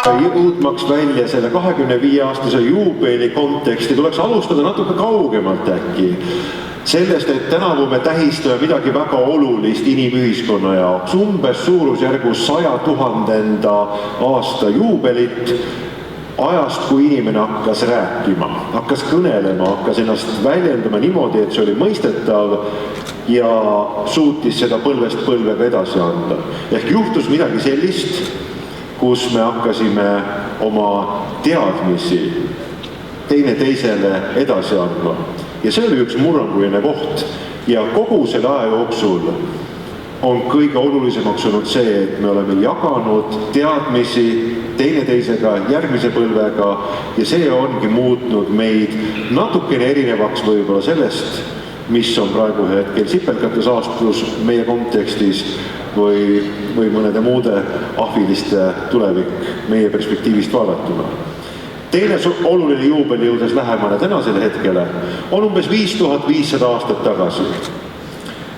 Jõudmaks välja selle 25-aastase juubeli konteksti tuleks alustada natuke kaugemalt äkki. Sellest, et tänavu me tähistame midagi väga olulist inimühiskonna jaoks, umbes suurusjärgus 100 000. aasta juubelit, ajast, kui inimene hakkas rääkima, hakkas kõnelema, hakkas ennast väljendama niimoodi, et see oli mõistetav ja suutis seda põlvest põlvega edasi anda. Ehk juhtus midagi sellist, kus me hakkasime oma teadmisi teineteisele edasi andma. Ja see oli üks murranguline koht. Ja kogu selle aja jooksul on kõige olulisemaks olnud see, et me oleme jaganud teadmisi teineteisega, järgmise põlvega ja see ongi muutnud meid natukene erinevaks võib-olla sellest, mis on praegu hetkel sipelgate saastus meie kontekstis või mõnede muude ahviliste tulevik meie perspektiivist vaadatuna. Teine oluline juubel jõudes lähemale tänasele hetkele on umbes 5500 aastat tagasi,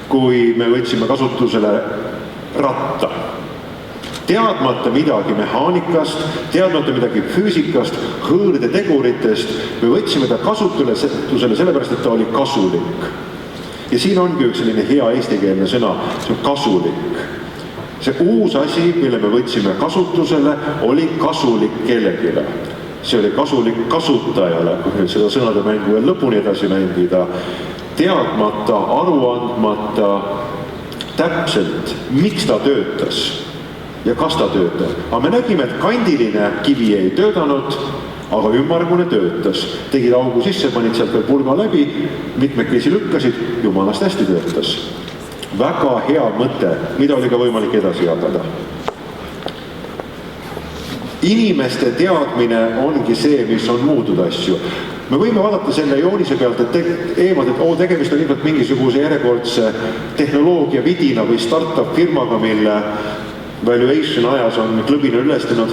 kui me võtsime kasutusele ratta. Teadmata midagi mehaanikast, teadmata midagi füüsikast, hõõrdeteguritest, me võtsime ta kasutusele sellepärast, et ta oli kasulik. Ja siin ongi üks selline hea eestikeelne sõna, see on kasulik. See uus asi, mille me võtsime kasutusele, oli kasulik kellegile. See oli kasulik kasutajale, kui nüüd seda sõnade mängu veel lõpuni edasi mängida, teadmata, aruandmata täpselt, miks ta töötas ja kas ta töötab. Aga me nägime, et kandiline kivi ei töötanud, aga ümmargune töötas. Tegid augu sisse, panid sealt veel pulga läbi, mitmekesi lükkasid, jumalast hästi töötas. Väga hea mõte, mida oli ka võimalik edasi jagada. Inimeste teadmine ongi see, mis on muudud asju. Me võime vaadata selle joonise pealt, et tegemist on ilmselt mingisuguse järjekordse tehnoloogia vidina või startup firmaga, mille valuation ajas on klõbina ülestanud.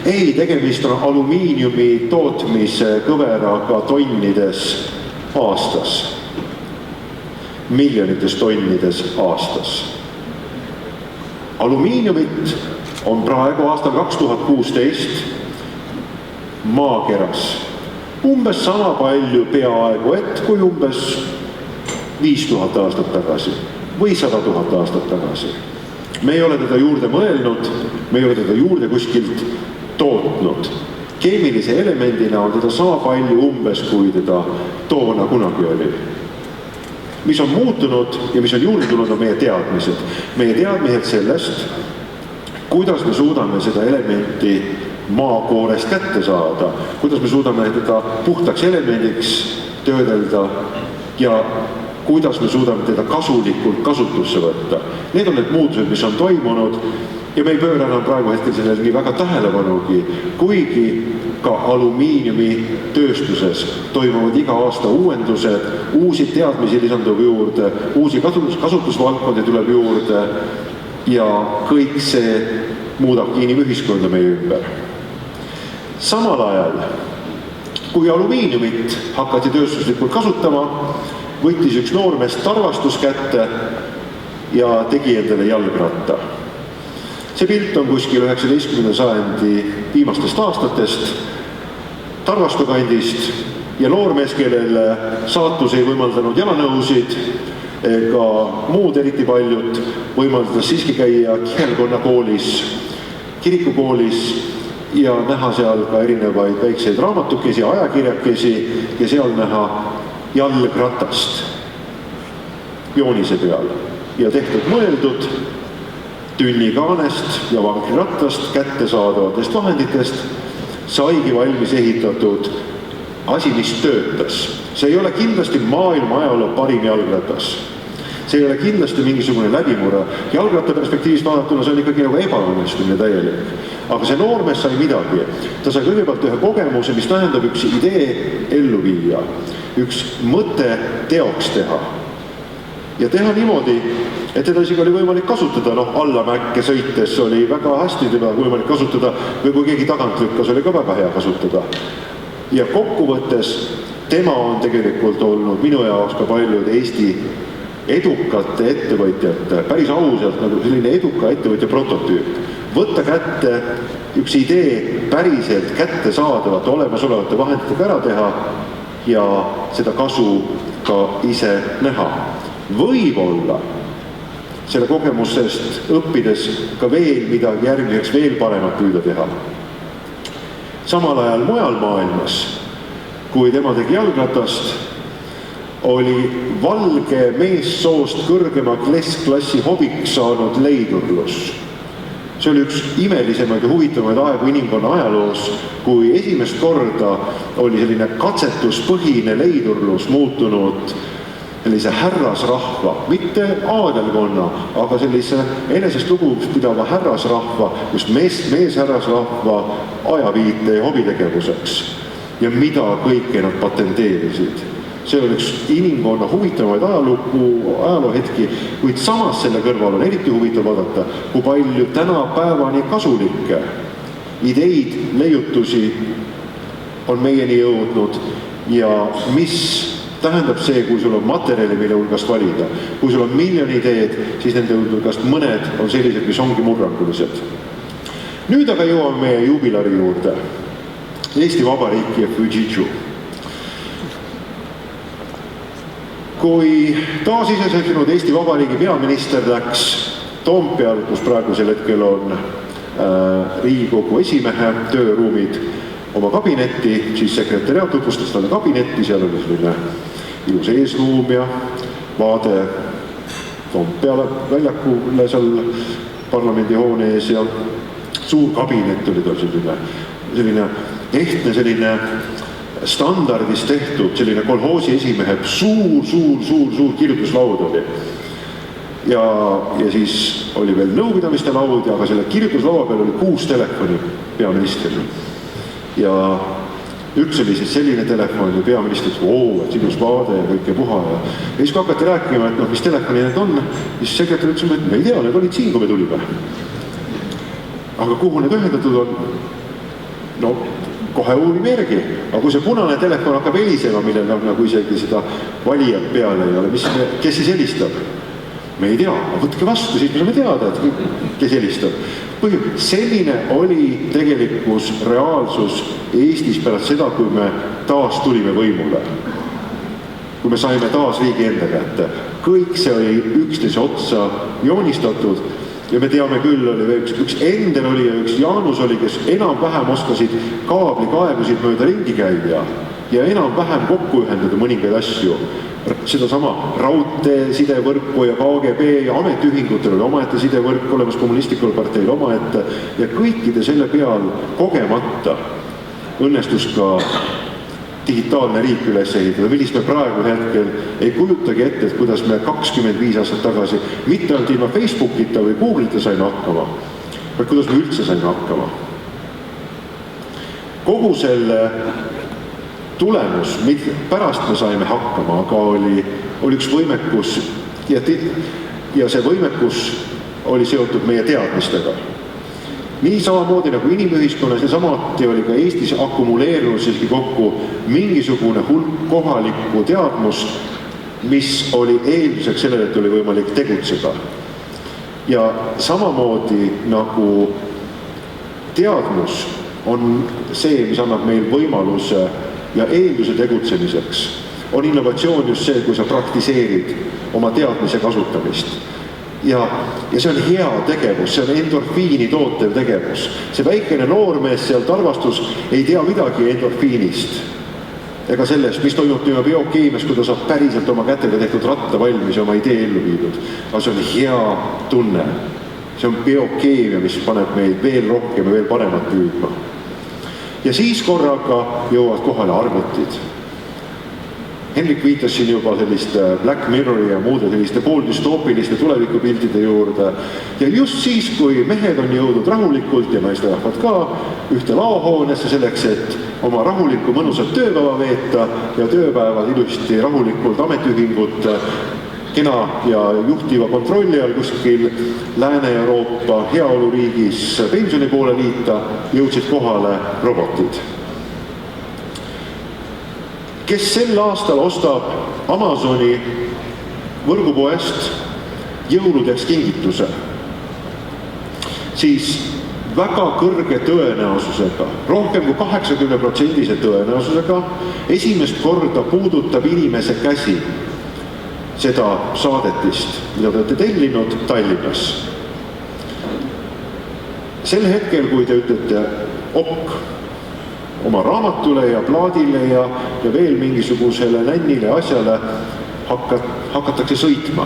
Ei, tegemist on alumiiniumi tootmise kõveraga tonnides aastas. Miljonites tonnides aastas. Alumiiniumit on praegu aastal 2016 maakeras umbes sama palju peaaegu kui umbes 5000 aastat tagasi või 100 000 aastat tagasi. Me ei ole teda juurde mõelnud, me ei ole teda juurde kuskilt tootnud. Keemilise elemendina on teda sama palju umbes, kui teda toona kunagi oli. Mis on muutunud ja mis on juurde tulnud on meie teadmised. Meie teadmised sellest, kuidas me suudame seda elementi maakoorest kätte saada, kuidas me suudame teda puhtaks elemendiks töödelda ja kuidas me suudame teda kasulikult kasutusse võtta. Need on need muutused, mis on toimunud ja me ei pööra enam praegu hetkel sellele nii väga tähelepanugi, kuigi ka alumiiniumi tööstuses toimuvad iga aasta uuendused, uusi teadmisi lisandub juurde, uusi kasutusvaldkondi tuleb juurde ja kõik see muudabki inimühiskonda meie ümber. Samal ajal, kui alumiiniumit hakati tööstuslikult kasutama, võttis üks noormees tarvastus kätte ja tegi endale jalgratta. See pilt on kuskil 19. sajandi viimastest aastatest, tarvastukandist ja noormees, kellele saatus ei võimaldanud jalanõusid ega muud eriti paljud, võimaldades siiski käia kihelkonna koolis, kirikukoolis ja näha seal ka erinevaid väikseid raamatukesi, ajakirjakesi ja seal näha jalgratast joonise peal ja tehtud mõeldud tünnikaanest ja vankrirattast kättesaadavatest vahenditest saigi valmis ehitatud asi, mis töötas. See ei ole kindlasti maailma ajaloo parim jalgratas. See ei ole kindlasti mingisugune läbimurra. Jalgratta perspektiivist vaadatuna see on ikkagi nagu ebaõnnestumine täielik. Aga see noormees sai midagi. Ta sai kõigepealt ühe kogemuse, mis tähendab üks idee ellu viia. Üks mõte teoks teha. Ja teha niimoodi, et teda isegi oli võimalik kasutada. Alla mäkke sõites oli väga hästi teda võimalik kasutada või kui keegi tagant lükkas, oli ka väga hea kasutada. Ja kokkuvõttes tema on tegelikult olnud minu jaoks ka paljud Eesti edukate ettevõtjate, päris ausalt nagu selline eduka ettevõtja prototüüp. Võtta kätte üks idee päriselt kättesaadavate olemasolevate vahenditega ära teha ja seda kasu ka ise näha. Võib-olla selle kogemusest õppides ka veel midagi järgmiseks veel paremat püüda teha. Samal ajal mujal maailmas, kui tema tegi jalgratast, oli valge meessoost kõrgema klassi hobiks saanud leidurlus. See oli üks imelisemaid ja huvitavaid aegu inimkonna ajaloos, kui esimest korda oli selline katsetuspõhine leidurlus muutunud sellise härrasrahva, mitte aadelkonna, aga sellise enesest lugupidava härrasrahva, just meeshärrasrahva ajaviite ja hobitegevuseks. Ja mida kõike nad patenteerisid. See on üks inimkonna huvitavaid ajaloohetki, kuid samas selle kõrval on eriti huvitav vaadata, kui palju tänapäevani kasulikke ideid, leiutusi on meieni jõudnud ja mis tähendab see, kui sul on materjali, mille hulgast valida. Kui sul on miljon ideed, siis nende hulgast mõned on sellised, mis ongi murrangulised. Nüüd aga jõuame meie jubilari juurde. Eesti Vabariik ja Fujitsu. Kui taasiseseisvunud Eesti Vabariigi peaminister läks Toompeal, kus praegusel hetkel on Riigikogu esimehe tööruumid, oma kabinetti, siis sekretäriaat tutvustas talle kabinetti, seal oli selline ilus eesruum ja vaade Toompeale väljakule seal parlamendihoone ees ja suur kabinet oli tal selline ehtne, selline standardist tehtud, selline kolhoosi esimehe suur kirjutuslaud oli. Ja siis oli veel nõupidamiste laud, aga selle kirjutuslaua peal oli 6 telefoni peaministril. Ja üks oli siis selline telefon ja peaminister ütles, et sinus vaade ja kõike puha. Ja siis kui hakati rääkima, et mis telefoni need on, siis sekretär ütles, et me ei tea, need olid siin, kui me tulime. Aga kuhu need ühendatud on? No, kohe uurime järgi, aga kui see punane telefon hakkab helisema, millel nagu isegi seda valijat peal ei ole, kes siis helistab? Me ei tea, aga võtke vastu, siis me saame teada, et kes helistab. Selline oli tegelikkus, reaalsus Eestis pärast seda, kui me taas tulime võimule. Kui me saime taas riigi enda kätte. Kõik see oli üksteise otsa joonistatud. Ja me teame küll, oli üks Endel oli ja üks Jaanus oli, kes enam-vähem oskasid kaablikaebusid mööda ringi käia ja enam-vähem kokku ühendada mõningaid asju. Seda sama raudtee sidevõrku ja KGB ja ametiühingutel oli omaette sidevõrk olemas, kommunistikul parteil omaette ja kõikide selle peal kogemata õnnestus ka digitaalne riik üles ehitada, millist me praegu hetkel ei kujutagi ette, et kuidas me 25 aastat tagasi mitte ainult ilma Facebookita või Google'ita saime hakkama, vaid kuidas me üldse saime hakkama. Kogu selle tulemus, pärast me saime hakkama, aga oli üks võimekus ja see võimekus oli seotud meie teadmistega. Nii samamoodi nagu inimühiskonnas ja samuti oli ka Eestis akumuleerunud siiski kokku mingisugune hulk kohalikku teadmust, mis oli eelduseks sellele, et oli võimalik tegutseda. Ja samamoodi nagu teadmus on see, mis annab meil võimaluse ja eelduse tegutsemiseks, on innovatsioon just see, kui sa praktiseerid oma teadmise kasutamist. Ja see on hea tegevus, see on endorfiini tootev tegevus. See väikene noormees seal tarvastus ei tea midagi endorfiinist ega sellest, mis toimub tema biokeemias, kui ta saab päriselt oma kätega tehtud ratta valmis ja oma idee ellu viidud. Aga see on hea tunne. See on biokeemia, mis paneb meid veel rohkem ja veel paremat püüdma. Ja siis korraga jõuavad kohale arvutid. Henrik viitas siin juba selliste Black Mirrori ja muude selliste pooldystoopiliste tulevikupildide juurde. Ja just siis, kui mehed on jõudnud rahulikult ja naisterahvad ka ühte laohoonesse selleks, et oma rahulikku mõnusat tööpäeva veeta ja tööpäevad ilusti rahulikult ametiühingut kena ja juhtiva kontrolli all kuskil Lääne-Euroopa heaoluriigis pensioni poole liita, jõudsid kohale robotid. Kes sel aastal ostab Amazoni võrgupoest jõuludeks kingituse, siis väga kõrge tõenäosusega, rohkem kui 80% tõenäosusega, esimest korda puudutab inimese käsi seda saadetist, mida te olete tellinud Tallinnas. Sel hetkel, kui te ütlete ok oma raamatule ja plaadile ja veel mingisugusele nännile asjale, hakatakse sõitma.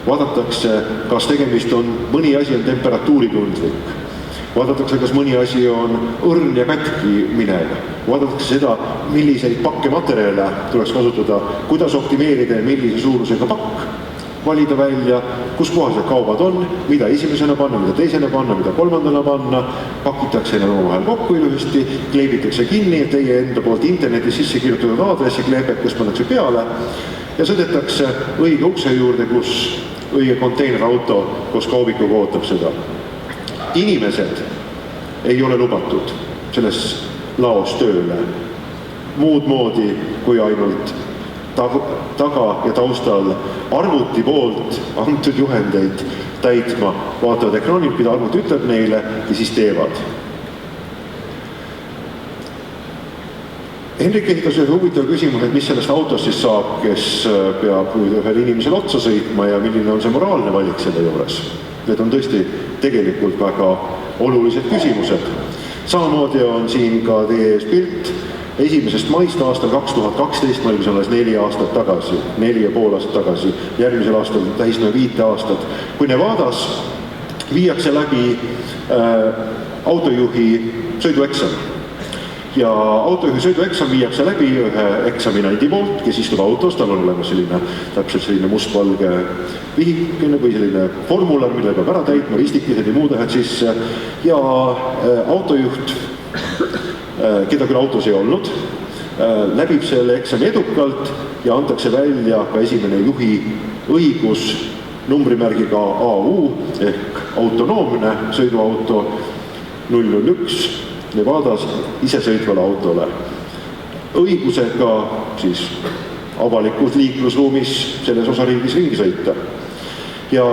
Vaadatakse, kas tegemist on, mõni asi on temperatuuritundlik. Vaadatakse, kas mõni asi on õrn ja kätki minev. Vaadatakse seda, milliseid pakkematerjale tuleks kasutada, kuidas optimeerida ja millise suurusega pakk valida välja, kus kohas need kaubad on, mida esimesena panna, mida teisena panna, mida kolmandana panna, pakitakse need omavahel kokku ilusti, kleebitakse kinni, teie enda poolt internetis sisse kirjutatud aadressi kleebekas pannakse peale ja sõidetakse õige ukse juurde, kus õige konteinerauto koos kaubikuga ootab seda. Inimesed ei ole lubatud selles laos tööle muud moodi kui ainult taga ja taustal arvuti poolt antud juhendeid täitma, vaatavad ekraanilt, mida arvuti ütleb neile ja siis teevad. Henrik ehitas ühe huvitav küsimus, et mis sellest autost siis saab, kes peab ühel inimesel otsa sõitma ja milline on see moraalne valik selle juures. Need on tõesti tegelikult väga olulised küsimused. Samamoodi on siin ka teie ees pilt 1. maist aastal 2012, ma olin alles 4 aastat tagasi, 4,5 aastat tagasi, järgmisel aastal tähistame 5 aastat. Kui Nevadas viiakse läbi autojuhi sõidueksam ja autojuhi sõidueksam viiakse läbi ühe eksaminandi poolt, kes istub autos, tal on olemas täpselt selline mustvalge vihikene või selline formular, mille peab ära täitma, ristikesed ja muud asjad sisse ja autojuht, keda küll autos ei olnud, läbib selle eksami edukalt ja antakse välja ka esimene juhi õigus numbrimärgiga AU ehk autonoomne sõiduauto 001 Nevadas isesõitvale autole. Õigusega siis avalikus liiklusruumis selles osariigis ringi sõita. Ja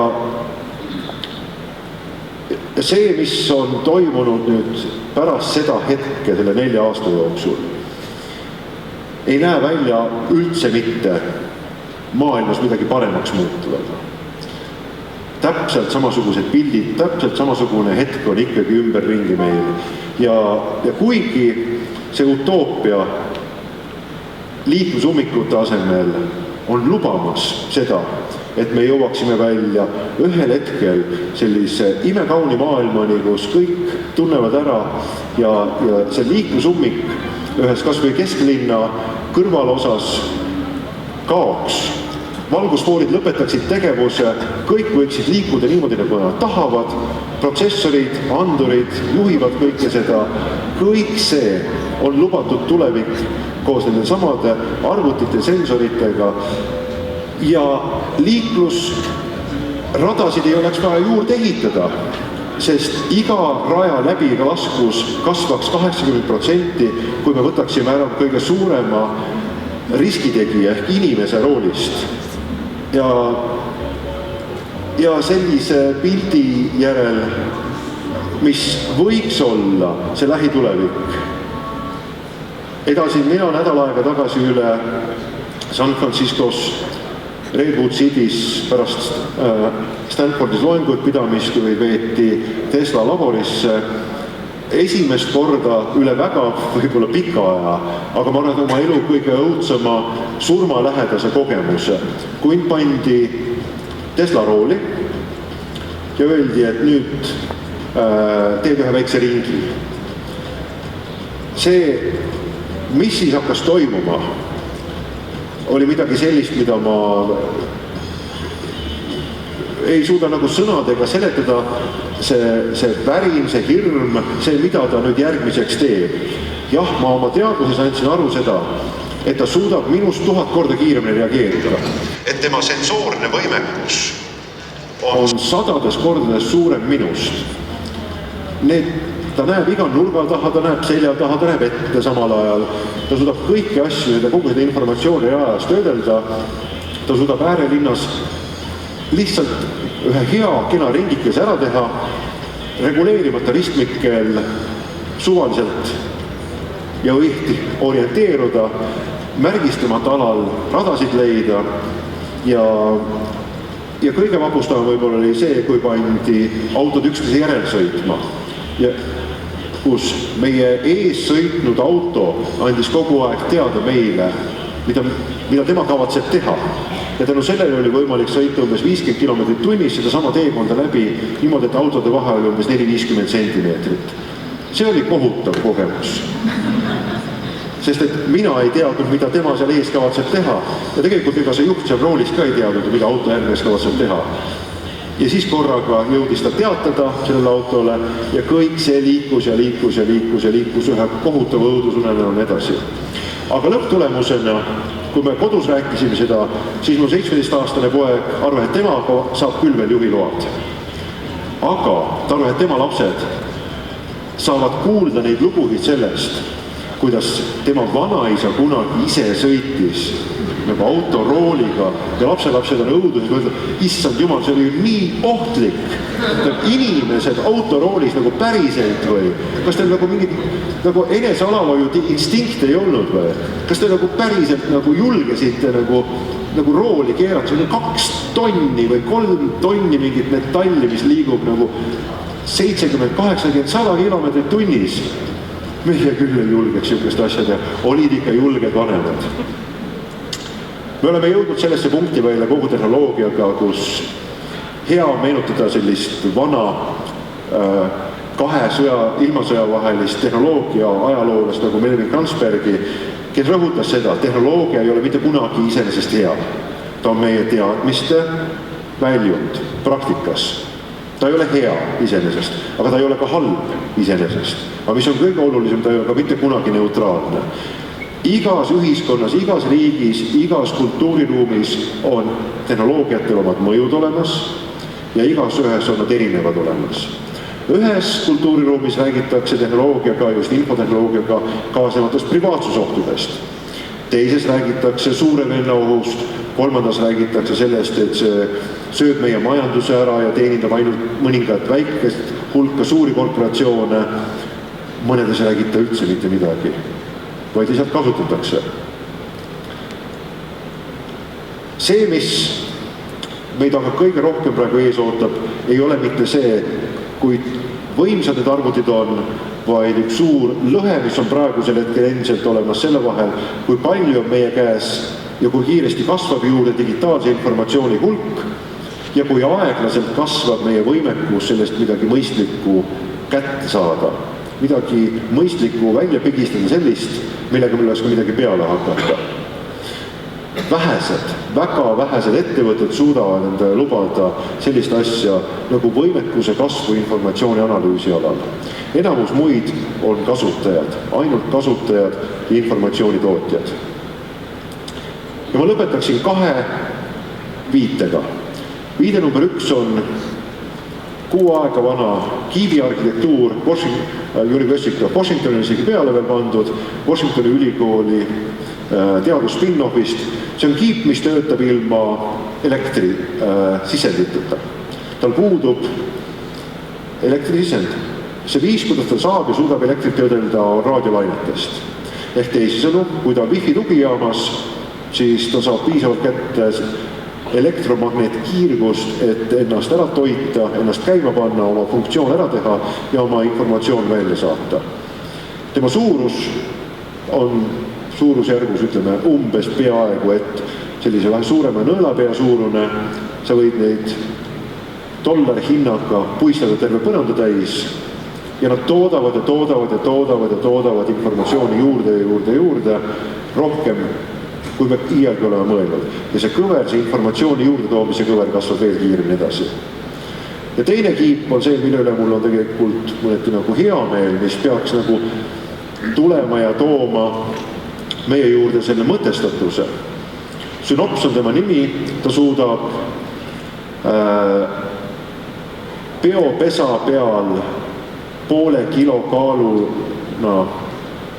see, mis on toimunud nüüd pärast seda hetke selle 4 aasta jooksul, ei näe välja üldse mitte maailmas midagi paremaks muutuvad. Täpselt samasugused pildid, täpselt samasugune hetk on ikkagi ümberringi meil. Ja kuigi see utoopia liiklusummikute asemel on lubamas seda, et me jõuaksime välja ühel hetkel sellise imekauni maailmani, kus kõik tunnevad ära ja see liiklusummik ühes kas või kesklinna kõrvalosas kaoks. Valgusfoorid lõpetaksid tegevuse, kõik võiksid liikuda niimoodi, nagu nad tahavad, protsessorid, andurid juhivad kõike seda, kõik see on lubatud tulevik koos nende samade arvutite, sensoritega ja liiklusradasid ei oleks vaja juurde ehitada, sest iga raja läbilaskus kasvaks 80%, kui me võtaksime ära kõige suurema riskitegija ehk inimese roolist. Ja sellise pildi järel, mis võiks olla see lähitulevik. Edasi mina nädal aega tagasi üle San Franciscos Redwood City's pärast Stanfordis loenguid pidamist, kui veeti Tesla laborisse esimest korda üle väga võib-olla pika aja, aga ma arvan, oma elu kõige õudsema surmalähedase kogemuse, kui pandi Tesla rooli ja öeldi, et nüüd teed ühe väikse ringi. See, mis siis hakkas toimuma, oli midagi sellist, mida ma ei suuda nagu sõnadega seletada, see värin, see hirm, see, mida ta nüüd järgmiseks teeb. Jah, ma oma teadvuses andsin aru seda, et ta suudab minust 1000 korda kiiremini reageerida. Et tema sensoorne võimekus on 100 kordades suurem minust. Ta näeb iga nurga taha, ta näeb selja taha, ta näeb ette samal ajal. Ta suudab kõiki asju ja kogu seda informatsiooni ajas töödelda. ta suudab äärelinnas lihtsalt ühe hea kena ringikese ära teha, reguleerimata ristmikel suvaliselt ja õigti orienteeruda, märgistamata alal radasid leida ja kõige vapustavam võib-olla oli see, kui pandi autod üksteise järel sõitma ja kus meie ees sõitnud auto andis kogu aeg teada meile, mida tema kavatseb teha. Ja tänu sellele oli võimalik sõita umbes 50 km tunnis seda sama teekonda läbi niimoodi, et autode vahe oli umbes 4-50 sentimeetrit. See oli kohutav kogemus. Sest et mina ei teadnud, mida tema seal ees kavatseb teha ja tegelikult ega see juht seal roolis ka ei teadnud, mida auto järgnes kavatseb teha. Ja siis korraga jõudis ta teatada sellele autole ja kõik see liikus ja liikus ja liikus ja liikus ühe kohutava õudusunenäon edasi. Aga lõpptulemusena, kui me kodus rääkisime seda, siis mu 17-aastane poeg arvas, et tema saab küll veel juhiload. Aga ta arvas, et tema lapsed saavad kuulda neid lugusid sellest, kuidas tema vanaisa kunagi ise sõitis nagu autorooliga ja lapselapsed on õudus ja mõtled, issand jumal, see oli ju nii ohtlik. Inimesed autoroolis nagu päriselt või? Kas teil nagu mingid nagu enesealavoju instinkt ei olnud või? Kas te nagu päriselt nagu julgesite nagu rooli keerata? See on 2 tonni või 3 tonni mingit metalli, mis liigub nagu 70, 80, 100 kilomeetrit tunnis. Meie küll ei julgeks niisugust asja teha. Olid ikka julged vanemad. Me oleme jõudnud sellesse punkti välja kogu tehnoloogiaga, kus hea meenutada sellist vana kahe ilmasõja vahelist tehnoloogia ajaloolast nagu Melvin Kranzbergi, kes rõhutas seda, et tehnoloogia ei ole mitte kunagi iseenesest hea. Ta on meie teadmiste väljund praktikas. Ta ei ole hea iseenesest, aga ta ei ole ka halb iseenesest. Aga mis on kõige olulisem, ta ei ole ka mitte kunagi neutraalne. Igas ühiskonnas, igas riigis, igas kultuuriruumis on tehnoloogiatel omad mõjud olemas ja igas ühes on nad erinevad olemas. Ühes kultuuriruumis räägitakse tehnoloogiaga, just infotehnoloogiaga kaasnevatest privaatsusohtudest. Teises räägitakse suure venna ohust, kolmandas räägitakse sellest, et see sööb meie majanduse ära ja teenindab ainult mõningat väikest hulka suuri korporatsioone. Mõnedes ei räägita üldse mitte midagi, vaid lihtsalt kasutatakse. See, mis meid aga kõige rohkem praegu ees ootab, ei ole mitte see, kui võimsad need arvutid on, vaid üks suur lõhe, mis on praegusel hetkel endiselt olemas selle vahel, kui palju on meie käes ja kui kiiresti kasvab juurde digitaalse informatsiooni hulk ja kui aeglaselt kasvab meie võimekus sellest midagi mõistlikku kätte saada. Midagi mõistlikku välja pigistada sellist, millega meil oleks midagi peale hakata. Väga vähesed ettevõtted suudavad endale lubada sellist asja nagu võimekuse kasvu informatsiooni analüüsi alal. Enamus muid on kasutajad, ainult kasutajad ja informatsioonitootjad. Ja ma lõpetaksin 2 viitega. Viide number 1 on 6 aega vana kiibi arhitektuur University of Washingtoni on isegi peale veel pandud, Washingtoni ülikooli teadus spin-offist. See on kiip, mis töötab ilma elektri sisenditeta. Tal puudub elektrisisend. See viis, kuidas ta saab ja suudab elektrit töödelda raadiolainetest. Ehk teisisõnu, kui ta on wifi tugijaamas, siis ta saab piisavalt kätte elektromagnetkiirgust, et ennast ära toita, ennast käima panna, oma funktsioon ära teha ja oma informatsioon välja saata. Tema suurus on suurusjärgus, ütleme, umbes peaaegu, et sellise vähe suurema nõelapea suurune, sa võid neid $1 hinnaga puistada terve põranda täis ja nad toodavad informatsiooni juurde, rohkem kui me iialgi oleme mõelnud. Ja see kõver, see informatsiooni juurde toomise kõver kasvab veel kiiremini edasi. Ja teine kiip on see, mille üle mul on tegelikult mõneti nagu hea meel, mis peaks nagu tulema ja tooma meie juurde selle mõtestatuse. Synops on tema nimi, ta suudab peopesa peal poole kilo kaaluna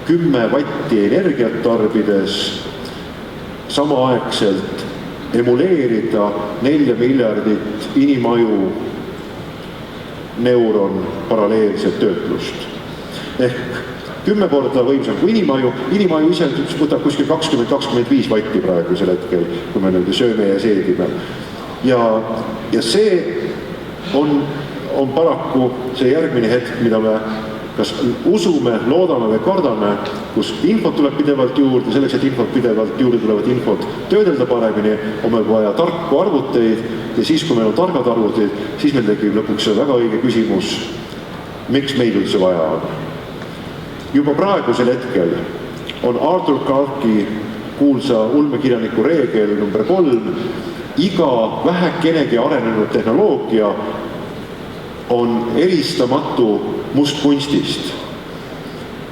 10 vatti energiat tarbides samaaegselt emuleerida 4 miljardit inimaju neuron paralleelset töötlust. Ehk 10 korda võimsam kui inimaju. Inimaju ise võtab kuskil 20-25 vatti praegusel hetkel, kui me nüüd sööme ja seedime. Ja see on paraku see järgmine hetk, mida me kas usume, loodame või kardame, kus infot tuleb pidevalt juurde, selleks, et infot pidevalt juurde tulevat infot töödelda paremini, on meil vaja tarku arvuteid ja siis, kui meil on targad arvuteid, siis meil tekib lõpuks see väga õige küsimus, miks meil üldse vaja on. Juba praegusel hetkel on Arthur Clarke'i kuulsa ulmekirjaniku reegel number 3, iga vähekenegi arenenud tehnoloogia on eristamatu mustkunstist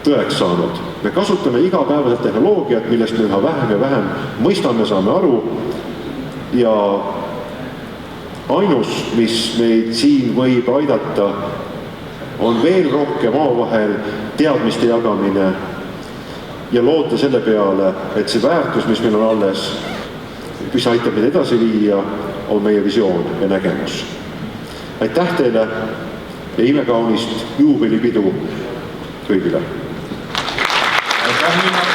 tõeks saanud. Me kasutame igapäevaselt tehnoloogiat, millest me üha vähem ja vähem mõistame, saame aru ja ainus, mis meid siin võib aidata, on veel rohkem omavahel teadmiste jagamine ja loota selle peale, et see väärtus, mis meil on alles, mis aitab meid edasi viia, on meie visioon ja nägemus. Aitäh teile ja imekaunist juubelipidu kõigile! Aitäh!